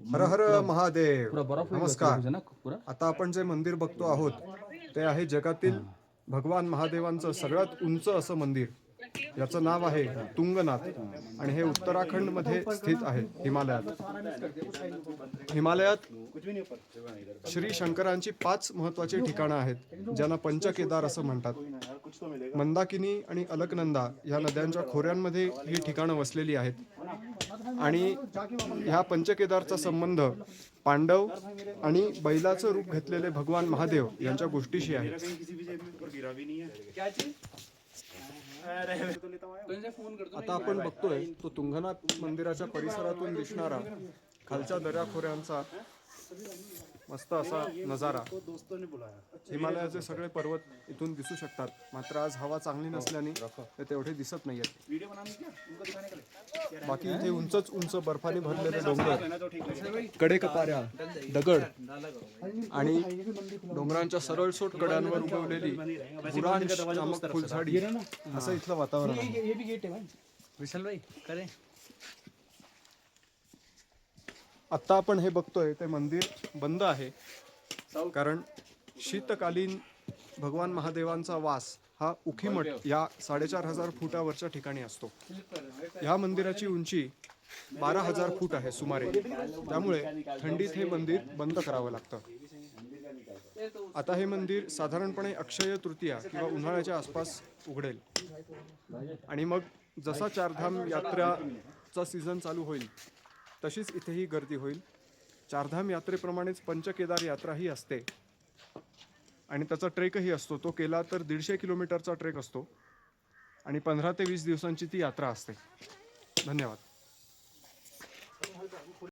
हर हर महादेव. नमस्कार. आता आपण जे मंदिर बघतो आहोत ते आहे जगातील भगवान महादेवांचं सगळ्यात उंच असं मंदिर. याचं नाव आहे तुंगनाथ आणि हे उत्तराखंड मध्ये स्थित आहे हिमालयात श्री शंकरांची 5 महत्त्वाची ठिकाणं आहेत ज्यांना पंचकेदार असं म्हणतात. मंदाकिनी आणि अलकनंदा या नद्यांच्या खोऱ्यांमध्ये ही ठिकाणं वसलेली आहेत आणि ह्या पंचकेदारचा संबंध पांडव आणि बैलाचं रूप घेतलेले भगवान महादेव यांच्या गोष्टीशी आहे. आता आपण बघतोय तो तुंगनाथ मंदिराच्या परिसरातून दिसणारा खालच्या दऱ्याखोऱ्यांचा मस्त असा नजारा. हिमालयाचे सगळे पर्वत इथून दिसू शकतात, मात्र आज हवा चांगली नसल्याने ते तेवढे दिसत नाहीयेत. बाकी इथे उंचच उंच बर्फाने भरलेले डोंगर, कडेकपाऱ्या, दगड आणि डोंगरांच्या सरळसोट कड्यांवर उगवलेली बुरांश नामक फुलझाडी असं इथलं वातावरण आहे. आत्ता आपण हे बघतोय ते मंदिर बंद आहे, कारण शीतकालीन भगवान महादेवांचा वास हा उखीमठ या 4500 फुटावरच्या ठिकाणी असतो. ह्या मंदिराची उंची 12,000 फूट आहे सुमारे, त्यामुळे थंडीत हे मंदिर बंद करावं लागतं. आता हे मंदिर साधारणपणे अक्षय तृतीया किंवा उन्हाळ्याच्या आसपास उघडेल आणि मग जसा चारधाम यात्राचा सीझन चालू होईल तशीच इथेही गर्दी होईल. चारधाम यात्रेप्रमाणेच पंचकेदार यात्राही असते आणि त्याचा ट्रेकही असतो. तो केला तर 150 किलोमीटरचा ट्रेक असतो आणि 15 ते 20 दिवसांची ती यात्रा असते. धन्यवाद.